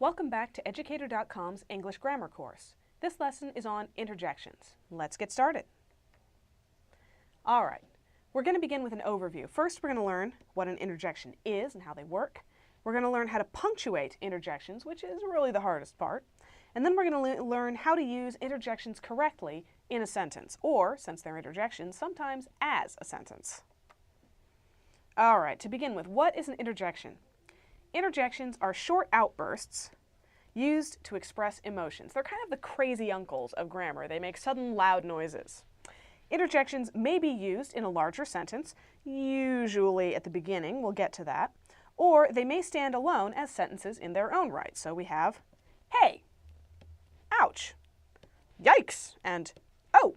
Welcome back to Educator.com's English Grammar course. This lesson is on interjections. Let's get started. All right, we're going to begin with an overview. First, we're going to learn what an interjection is and how they work. We're going to learn how to punctuate interjections, which is really the hardest part. And then we're going to learn how to use interjections correctly in a sentence, or, since they're interjections, sometimes as a sentence. All right, to begin with, what is an interjection? Interjections are short outbursts used to express emotions. They're kind of the crazy uncles of grammar. They make sudden loud noises. Interjections may be used in a larger sentence, usually at the beginning, we'll get to that, or they may stand alone as sentences in their own right. So we have, hey, ouch, yikes, and oh.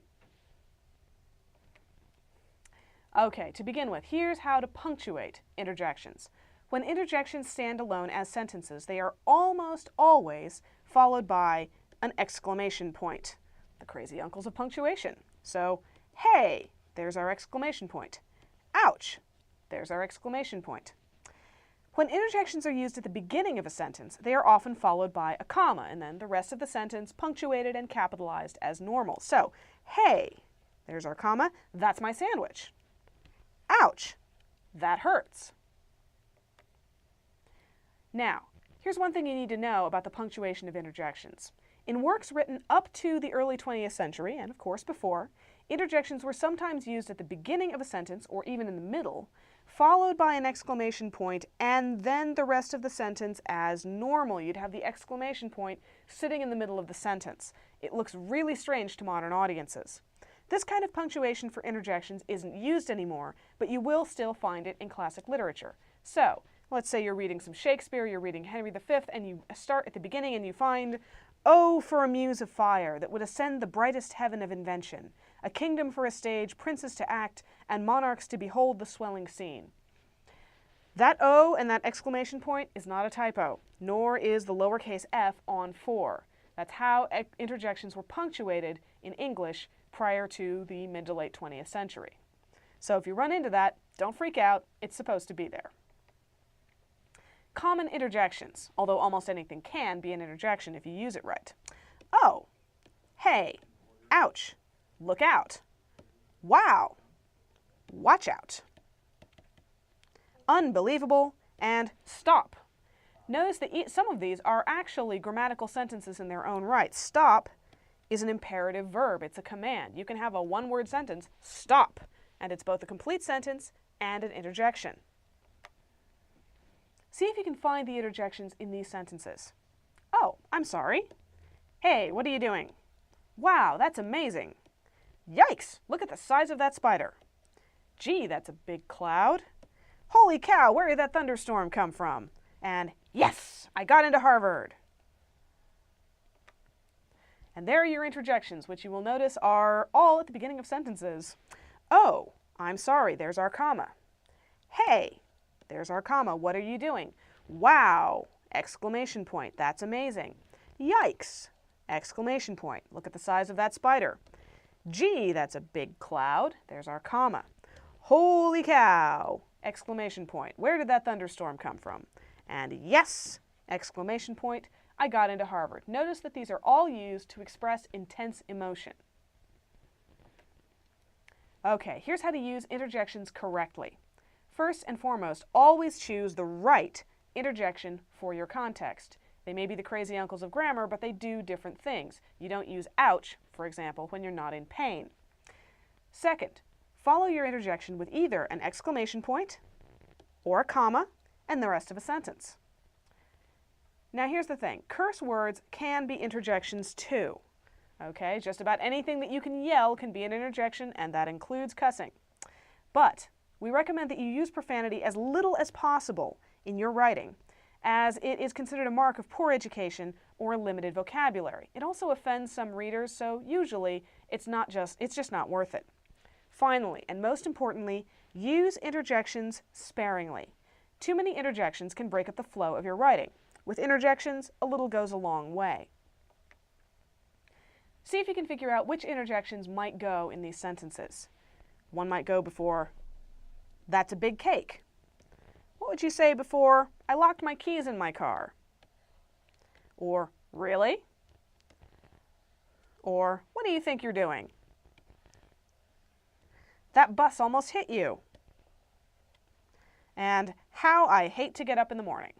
Okay, to begin with, here's how to punctuate interjections. When interjections stand alone as sentences, they are almost always followed by an exclamation point. The crazy uncles of punctuation. So, hey, there's our exclamation point. Ouch, there's our exclamation point. When interjections are used at the beginning of a sentence, they are often followed by a comma, and then the rest of the sentence punctuated and capitalized as normal. So, hey, there's our comma, that's my sandwich. Ouch, that hurts. Now, here's one thing you need to know about the punctuation of interjections. In works written up to the early 20th century, and of course before, interjections were sometimes used at the beginning of a sentence, or even in the middle, followed by an exclamation point, and then the rest of the sentence as normal. You'd have the exclamation point sitting in the middle of the sentence. It looks really strange to modern audiences. This kind of punctuation for interjections isn't used anymore, but you will still find it in classic literature. So, let's say you're reading some Shakespeare, you're reading Henry V, and you start at the beginning and you find, "Oh, for a muse of fire that would ascend the brightest heaven of invention, a kingdom for a stage, princes to act, and monarchs to behold the swelling scene." That "oh" and that exclamation point is not a typo, nor is the lowercase f on for. That's how interjections were punctuated in English prior to the mid to late 20th century. So if you run into that, don't freak out, it's supposed to be there. Common interjections, although almost anything can be an interjection if you use it right. Oh, hey, ouch, look out, wow, watch out, unbelievable, and stop. Notice that some of these are actually grammatical sentences in their own right. Stop is an imperative verb. It's a command. You can have a one-word sentence, stop, and it's both a complete sentence and an interjection. See if you can find the interjections in these sentences. Oh, I'm sorry. Hey, what are you doing? Wow, that's amazing. Yikes, look at the size of that spider. Gee, that's a big cloud. Holy cow, where did that thunderstorm come from? And yes, I got into Harvard. And there are your interjections, which you will notice are all at the beginning of sentences. Oh, I'm sorry, there's our comma. Hey, there's our comma. What are you doing? Wow! Exclamation point. That's amazing. Yikes! Exclamation point. Look at the size of that spider. Gee, that's a big cloud. There's our comma. Holy cow! Exclamation point. Where did that thunderstorm come from? And yes! Exclamation point. I got into Harvard. Notice that these are all used to express intense emotion. Okay, here's how to use interjections correctly. First and foremost, always choose the right interjection for your context. They may be the crazy uncles of grammar, but they do different things. You don't use ouch, for example, when you're not in pain. Second, follow your interjection with either an exclamation point or a comma and the rest of a sentence. Now here's the thing. Curse words can be interjections too. Okay, just about anything that you can yell can be an interjection, and that includes cussing. But we recommend that you use profanity as little as possible in your writing, as it is considered a mark of poor education or limited vocabulary. It also offends some readers, so usually it's just not worth it. Finally, and most importantly, use interjections sparingly. Too many interjections can break up the flow of your writing. With interjections, a little goes a long way. See if you can figure out which interjections might go in these sentences. One might go before, "That's a big cake." What would you say before, "I locked my keys in my car"? or really, or what do you think you're doing? That bus almost hit you. And how I hate to get up in the morning.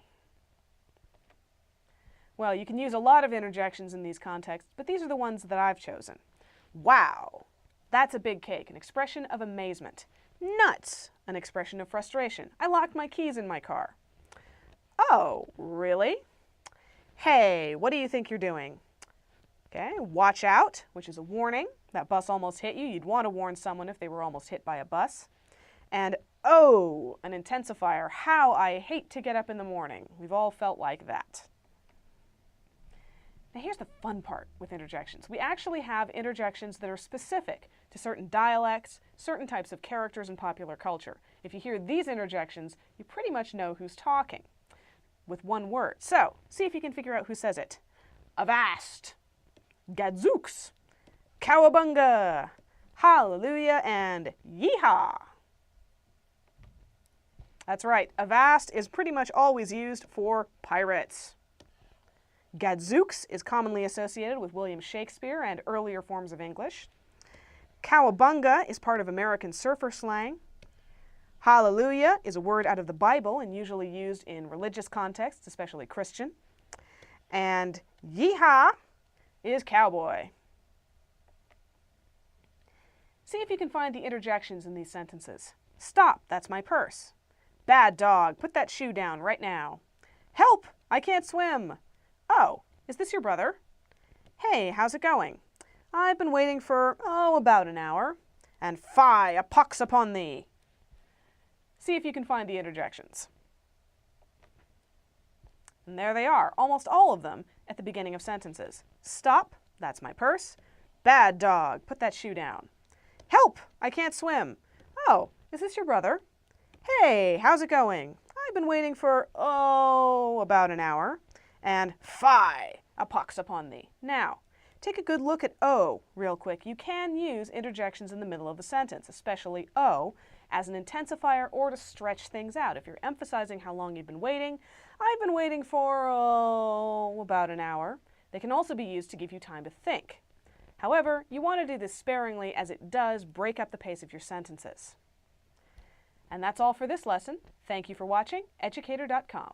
Well, you can use a lot of interjections in these contexts, but these are the ones that I've chosen. Wow, that's a big cake, an expression of amazement. Nuts, an expression of frustration. I locked my keys in my car. Oh, really? Hey, what do you think you're doing? Okay, watch out, which is a warning. That bus almost hit you. You'd want to warn someone if they were almost hit by a bus. And oh, an intensifier. How I hate to get up in the morning. We've all felt like that. Now here's the fun part with interjections. We actually have interjections that are specific to certain dialects, certain types of characters in popular culture. If you hear these interjections, you pretty much know who's talking with one word. So, see if you can figure out who says it. Avast, gadzooks, cowabunga, hallelujah, and yeehaw. That's right, avast is pretty much always used for pirates. Gadzooks is commonly associated with William Shakespeare and earlier forms of English. Cowabunga is part of American surfer slang. Hallelujah is a word out of the Bible and usually used in religious contexts, especially Christian. And yeehaw is cowboy. See if you can find the interjections in these sentences. Stop, that's my purse. Bad dog, put that shoe down right now. Help, I can't swim. Oh, is this your brother? Hey, how's it going? I've been waiting for, about an hour. And fie, a pox upon thee. See if you can find the interjections. And there they are, almost all of them at the beginning of sentences. Stop, that's my purse. Bad dog, put that shoe down. Help, I can't swim. Oh, is this your brother? Hey, how's it going? I've been waiting for, about an hour. And fie, a pox upon thee. Now, take a good look at O real quick. You can use interjections in the middle of the sentence, especially O, as an intensifier or to stretch things out. If you're emphasizing how long you've been waiting, I've been waiting for, about an hour. They can also be used to give you time to think. However, you want to do this sparingly as it does break up the pace of your sentences. And that's all for this lesson. Thank you for watching Educator.com.